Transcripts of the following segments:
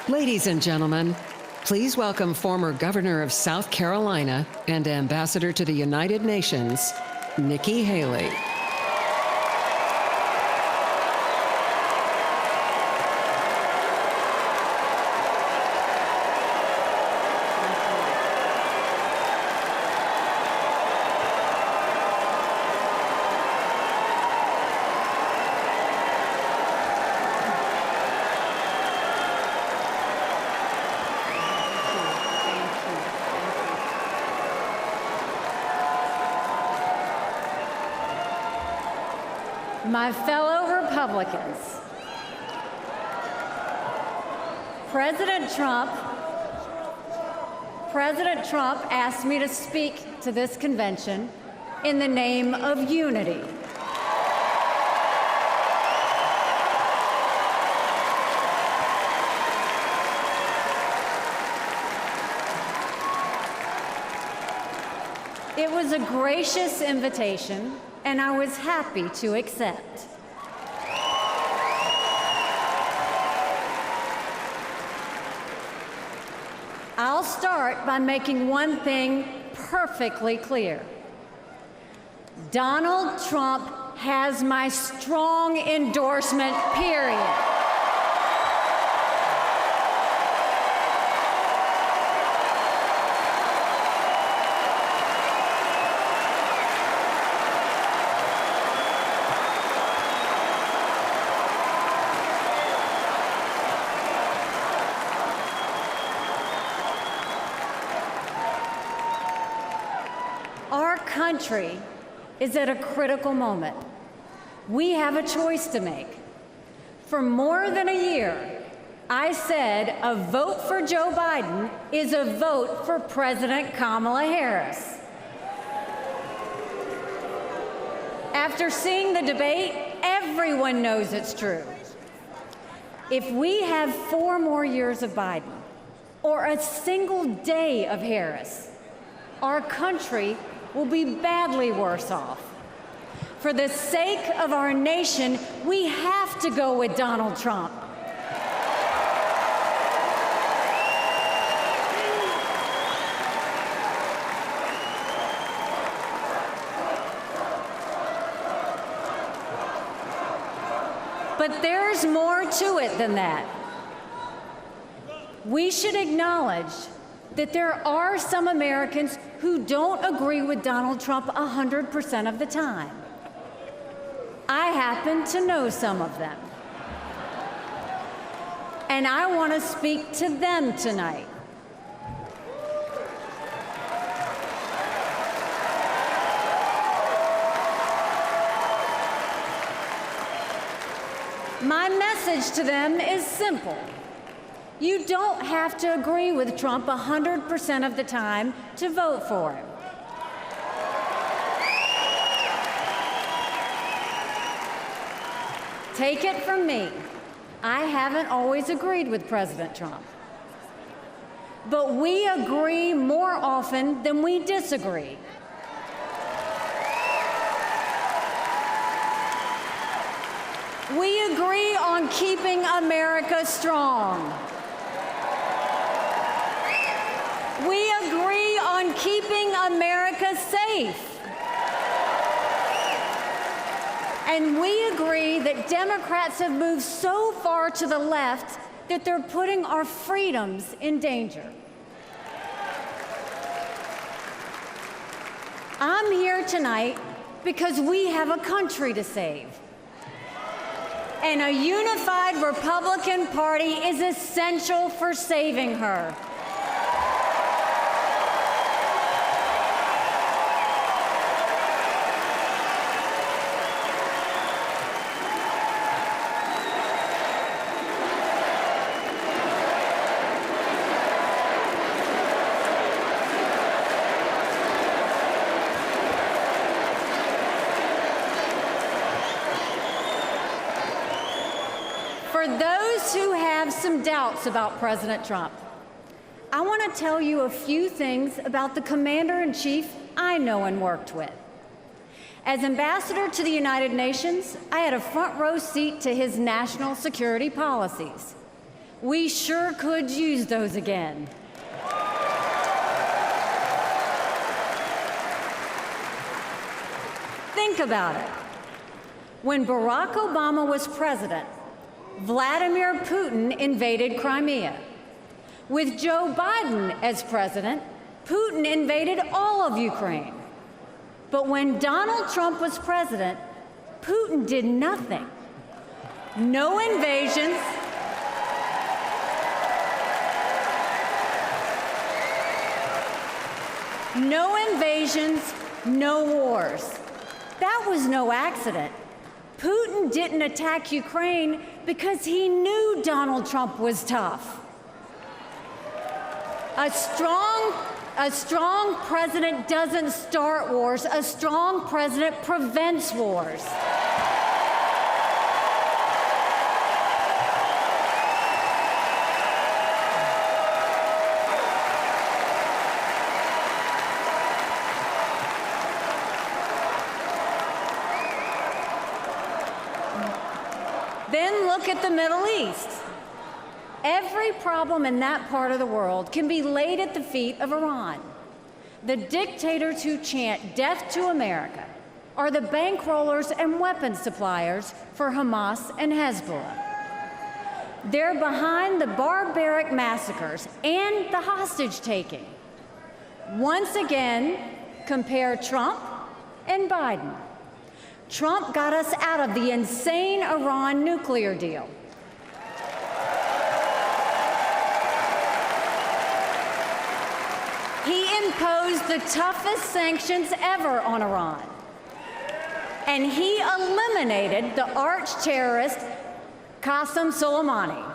Ladies and gentlemen, please welcome former Governor of South Carolina and Ambassador to the United Nations, Nikki Haley. My fellow Republicans, President Trump asked me to speak to this convention in the name of unity. It was a gracious invitation, and I was happy to accept. I'll start by making one thing perfectly clear. Donald Trump has my strong endorsement, period. Our country is at a critical moment. We have a choice to make. For more than a year, I said a vote for Joe Biden is a vote for President Kamala Harris. After seeing the debate, everyone knows it's true. If we have 4 more years of Biden or a single day of Harris, our country will be badly worse off. For the sake of our nation, we have to go with Donald Trump. But there's more to it than that. We should acknowledge that there are some Americans who don't agree with Donald Trump 100% of the time. I happen to know some of them. And I want to speak to them tonight. My message to them is simple. You don't have to agree with Trump 100% of the time to vote for him. Take it from me, I haven't always agreed with President Trump. But we agree more often than we disagree. We agree on keeping America strong. We agree on keeping America safe. And we agree that Democrats have moved so far to the left that they're putting our freedoms in danger. I'm here tonight because we have a country to save. And a unified Republican Party is essential for saving her. For those who have some doubts about President Trump, I want to tell you a few things about the Commander-in-Chief I know and worked with. As Ambassador to the United Nations, I had a front row seat to his national security policies. We sure could use those again. Think about it. When Barack Obama was president, Vladimir Putin invaded Crimea. With Joe Biden as president, Putin invaded all of Ukraine. But when Donald Trump was president, Putin did nothing. No invasions. No invasions, no wars. That was no accident. Putin didn't attack Ukraine because he knew Donald Trump was tough. A strong president doesn't start wars. A strong president prevents wars. Then look at the Middle East. Every problem in that part of the world can be laid at the feet of Iran. The dictators who chant death to America are the bankrollers and weapons suppliers for Hamas and Hezbollah. They're behind the barbaric massacres and the hostage-taking. Once again, compare Trump and Biden. Trump got us out of the insane Iran nuclear deal. He imposed the toughest sanctions ever on Iran. And he eliminated the arch-terrorist Qasem Soleimani.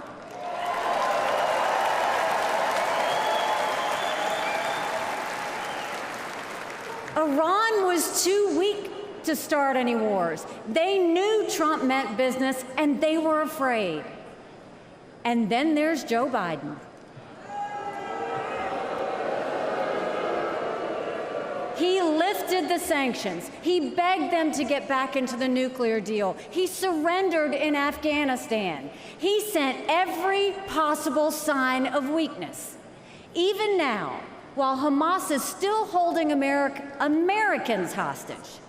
Iran was too weak to start any wars. They knew Trump meant business, and they were afraid. And then there's Joe Biden. He lifted the sanctions. He begged them to get back into the nuclear deal. He surrendered in Afghanistan. He sent every possible sign of weakness. Even now, while Hamas is still holding Americans hostage,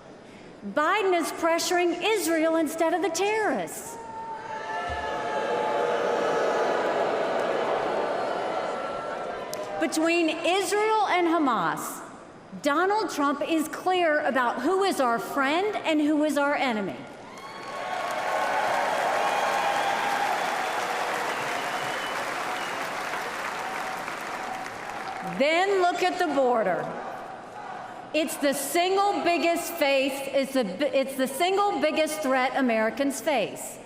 Biden is pressuring Israel instead of the terrorists. Between Israel and Hamas, Donald Trump is clear about who is our friend and who is our enemy. Then look at the border. It's the single biggest threat Americans face.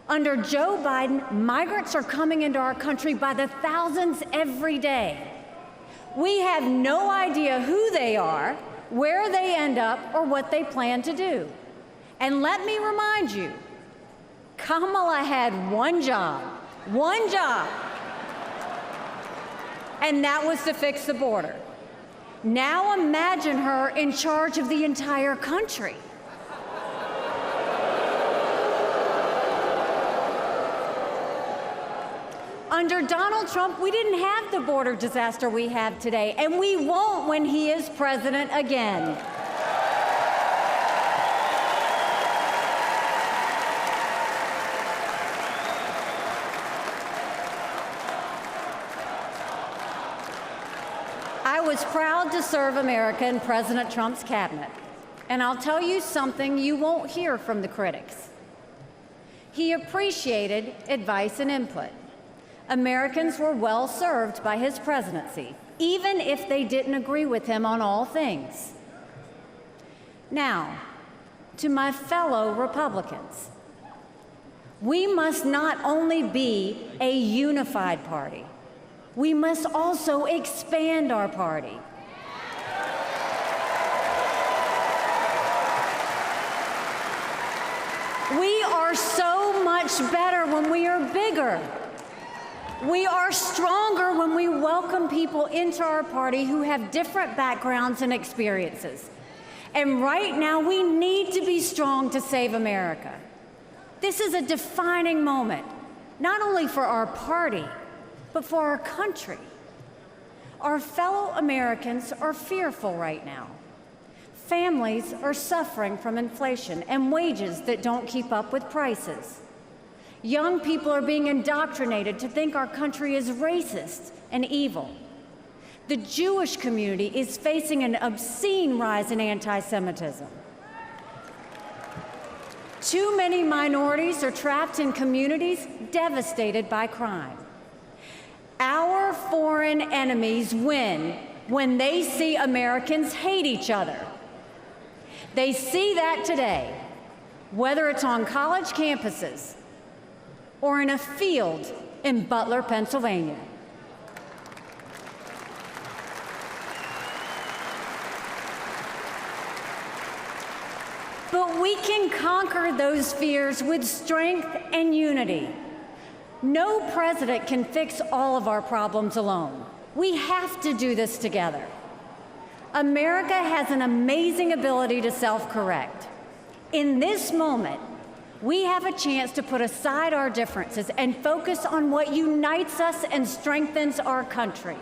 Under Joe Biden, migrants are coming into our country by the thousands every day. We have no idea who they are, where they end up, or what they plan to do. And let me remind you, Kamala had one job, and that was to fix the border. Now imagine her in charge of the entire country. Under Donald Trump, we didn't have the border disaster we have today, and we won't when he is president again. I was proud to serve America in President Trump's cabinet, and I'll tell you something you won't hear from the critics. He appreciated advice and input. Americans were well served by his presidency, even if they didn't agree with him on all things. Now, to my fellow Republicans, we must not only be a unified party, we must also expand our party. We are so much better when we are bigger. We are stronger when we welcome people into our party who have different backgrounds and experiences. And right now, we need to be strong to save America. This is a defining moment. not only for our party, but for our country. Our fellow Americans are fearful right now. Families are suffering from inflation and wages that don't keep up with prices. Young people are being indoctrinated to think our country is racist and evil. The Jewish community is facing an obscene rise in anti-Semitism. Too many minorities are trapped in communities devastated by crime. Our foreign enemies win when they see Americans hate each other. They see that today, whether it's on college campuses or in a field in Butler, Pennsylvania. But we can conquer those fears with strength and unity. No president can fix all of our problems alone. We have to do this together. America has an amazing ability to self-correct. In this moment, we have a chance to put aside our differences and focus on what unites us and strengthens our country.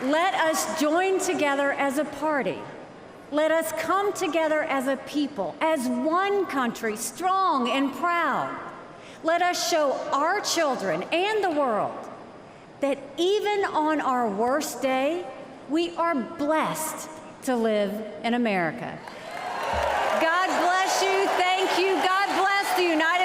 Let us join together as a party. Let us come together as a people, as one country, strong and proud. Let us show our children and the world that even on our worst day, we are blessed to live in America. God bless you. Thank you. God bless the United